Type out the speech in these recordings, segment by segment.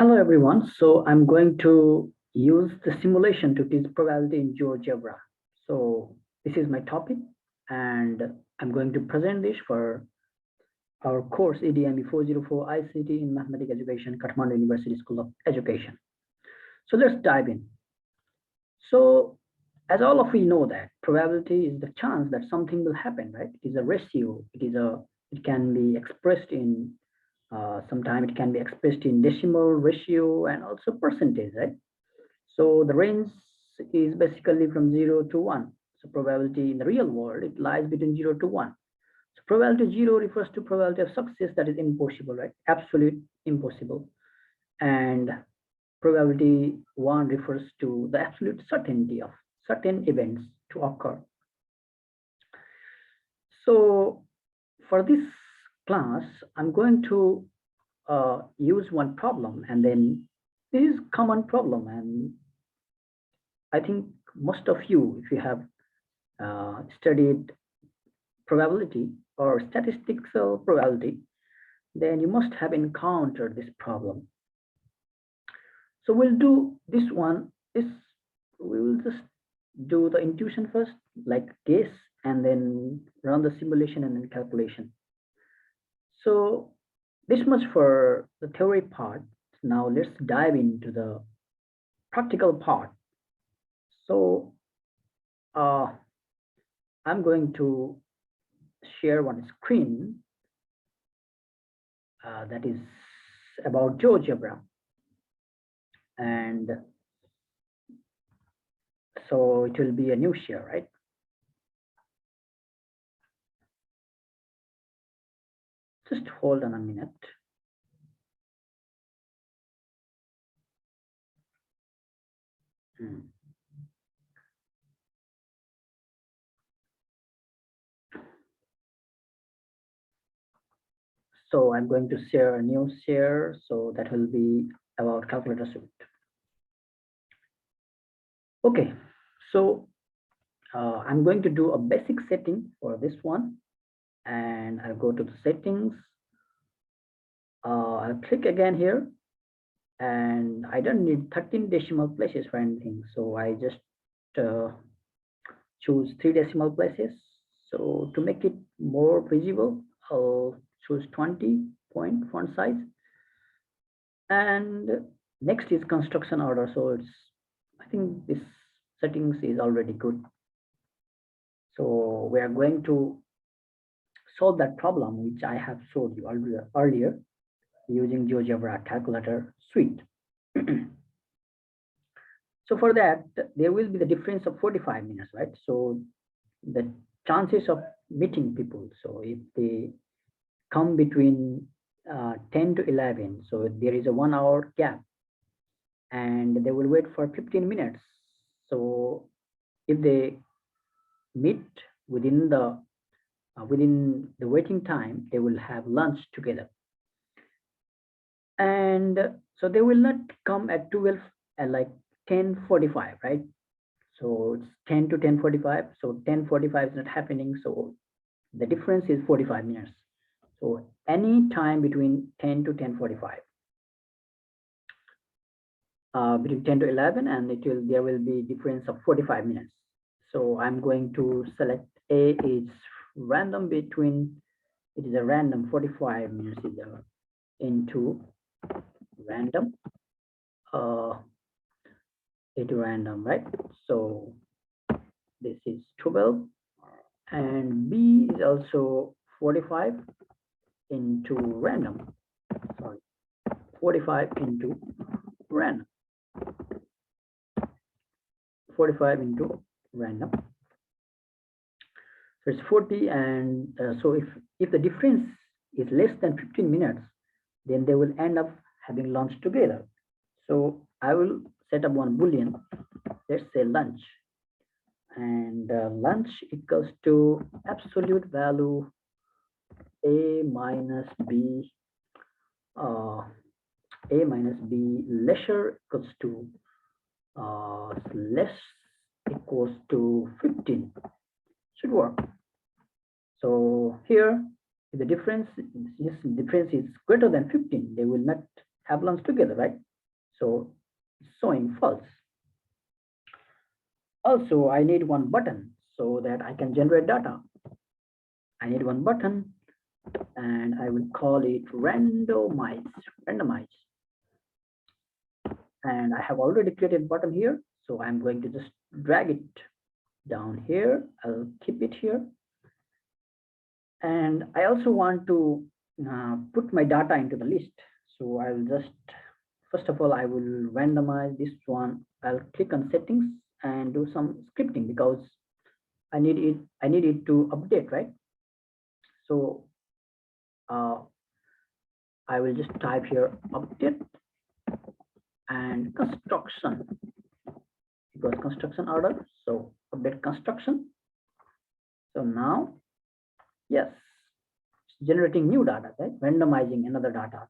Hello everyone. So I'm going to use the simulation to teach probability in Geogebra. So this is my topic and I'm going to present this for our course EDME 404 ICT in Mathematics Education, Kathmandu University School of Education. So let's dive in. So as all of we know that probability is the chance that something will happen, right? It is a ratio. It can be expressed in sometimes it can be expressed in decimal ratio and also percentage, right? So the range is basically from 0 to 1. So probability in the real world, it lies between 0 to 1. So probability 0 refers to probability of success, that is impossible, right? Absolute impossible. And probability 1 refers to the absolute certainty of certain events to occur. So for this class, I'm going to use one problem, and then this is common problem, and I think most of you, if you have studied probability or statistical probability, then you must have encountered this problem. So we'll do this one. We will just do the intuition first, like guess, and then run the simulation and then calculation. So this much for the theory part. Now let's dive into the practical part. So I'm going to share one screen that is about Geogebra. And so it will be a new share, right? Just hold on a minute. So I'm going to share a new share. So that will be about calculator suite. Okay, so I'm going to do a basic setting for this one. And I'll go to the settings. I'll click again here. And I don't need 13 decimal places for anything. So I just choose 3 decimal places. So to make it more visible, I'll choose 20 point font size. And next is construction order. So I think this settings is already good. So we are going to solve that problem, which I have showed you earlier using Geogebra calculator suite. So for that, there will be the difference of 45 minutes, right? So the chances of meeting people. So if they come between 10 to 11, so there is a 1 hour gap and they will wait for 15 minutes. So if they meet within the waiting time, they will have lunch together. And so they will not come at 12 at like 10:45, right? So it's 10 to 10:45. So 10:45 is not happening. So the difference is 45 minutes. So any time between 10 to 10:45, between 10 to 11, and there will be difference of 45 minutes. So I'm going to select A is random between, it is a random 45 minutes is into random, into random, right? So this is 12, and B is also 45 into random, sorry, 45 into random, 45 into random. So it's 40, and so if the difference is less than 15 minutes, then they will end up having lunch together. So I will set up one boolean, let's say lunch, and lunch equals to absolute value a minus b, lesser equals to less equals to 15 should work. So here, if the difference is greater than 15, they will not have lunch together, right? So showing false. Also, I need one button so that I can generate data. I need one button and I will call it randomize. And I have already created button here. So I'm going to just drag it down here. I'll keep it here. And I also want to put my data into the list. So I'll just, first of all, I will randomize this one. I'll click on settings and do some scripting because I need it to update, right? So I will just type here update and construction. It was construction order, so update construction. So now, yes, it's generating new data, right? Randomizing another data.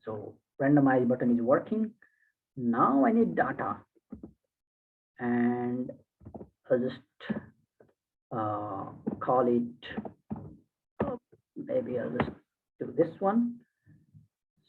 So randomize button is working. Now I need data, and I'll just call it. Maybe I'll just do this one.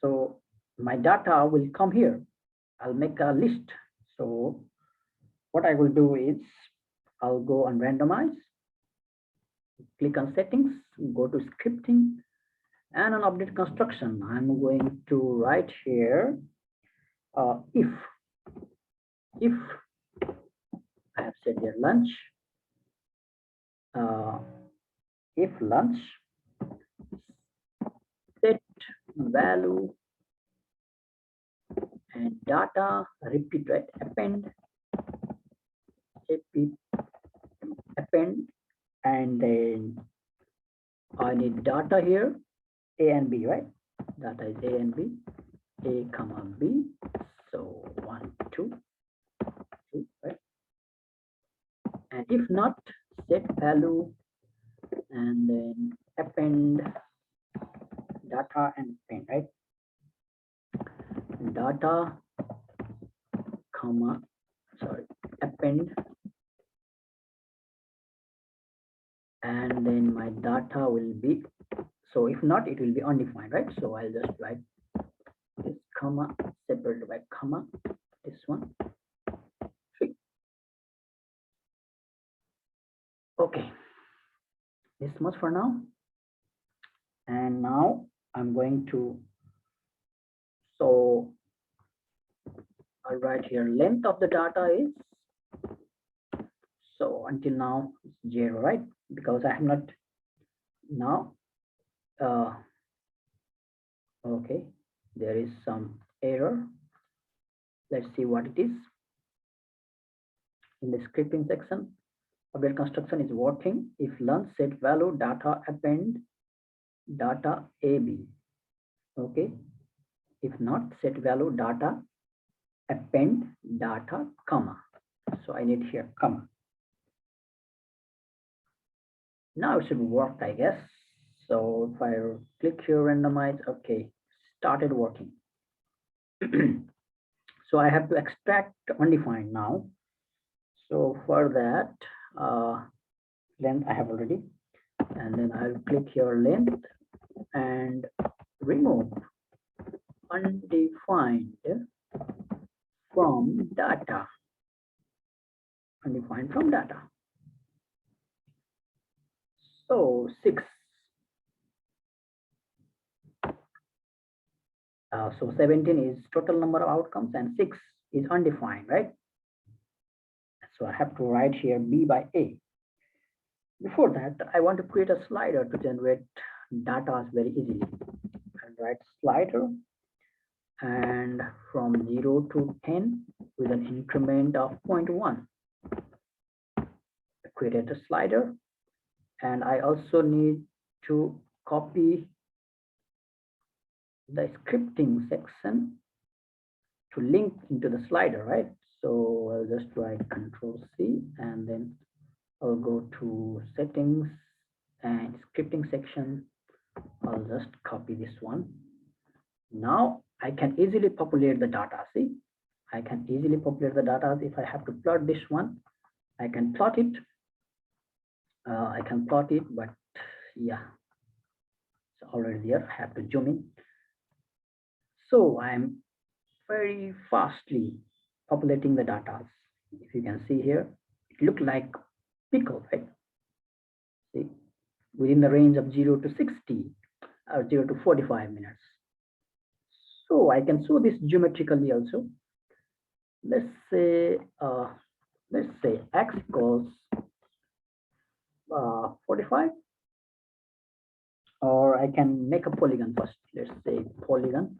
So my data will come here. I'll make a list. So what I will do is I'll go on randomize, click on settings, go to scripting, and on update construction, I'm going to write here if I have said here lunch, if lunch set value and data, repeat, right, append, and then I need data here, A and B, right? Data is A and B, A comma B. So 1, 2, 2, right? And if not, set value and then append data and append, right? Data comma, sorry, append, and then my data will be, so if not, it will be undefined, right? So I'll just write this comma separated by comma, this one, 3. Okay, this much for now. And now I'm going to, so I'll write here length of the data is, so until now it's 0, right? Because I have not now, okay, there is some error. Let's see what it is. In the scripting section, update construction is working. If lunch set value data append data AB. Okay. If not, set value data append data comma. So I need here comma. Now it should work, I guess. So if I click here randomize, okay, started working. So I have to extract undefined now. So for that, length I have already, and then I'll click here length and remove undefined from data. Undefined from data. So 6. So 17 is total number of outcomes and 6 is undefined, right? So I have to write here B by A. Before that, I want to create a slider to generate data very easily. I'll write slider and from 0 to 10 with an increment of 0.1. I created a slider, and I also need to copy the scripting section to link into the slider, right? So I'll just write Control C and then I'll go to settings and scripting section. I'll just copy this one. Now I can easily populate the data. See, I can easily populate the data. If I have to plot this one, I can plot it. But yeah, it's already there. I have to zoom in. So I'm very fastly populating the data. If you can see here, it looked like pickle, right? See, within the range of 0 to 60 or 0 to 45 minutes. So I can show this geometrically also. Let's say x equals 45, or I can make a polygon first. Let's say polygon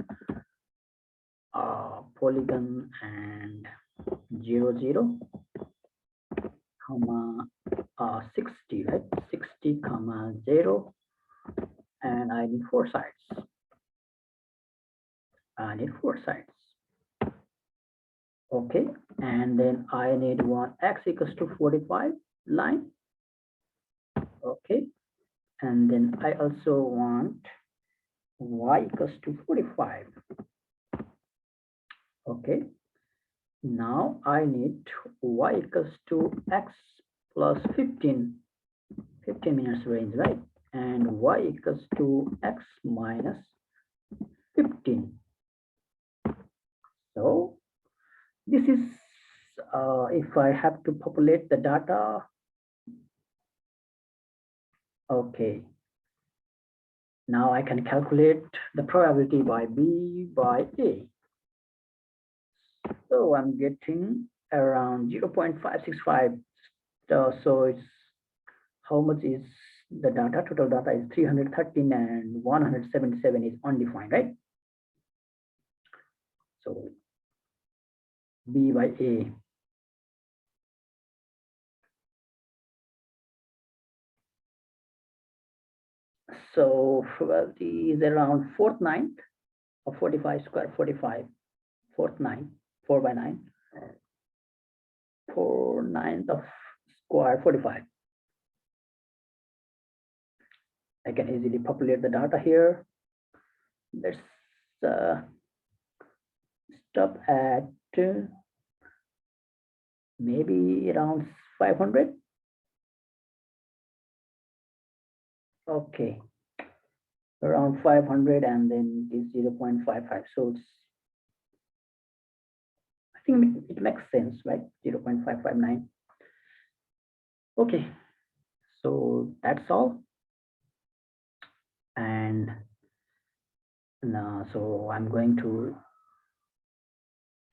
and 0 0 comma 60, right? 60 comma 0, and I need four sides. Okay, and then I need one x equals to 45 line. Okay, and then I also want y equals to 45. Okay, now I need y equals to x plus 15 minutes range, right? And y equals to x minus 15. So this is if I have to populate the data. Okay, now I can calculate the probability by b by a. So I'm getting around 0.565. So it's how much is the data? Total data is 313 and 177 is undefined, right? So b by a. So probability is around 4/9 of 45 square 45. 4/9, 4 by 9. 4/9 of square 45. I can easily populate the data here. Let's stop at maybe around 500. Okay, around 500, and then it is 0.55. So it's, I think it makes sense, right? 0.559. Okay, so that's all. And now, so I'm going to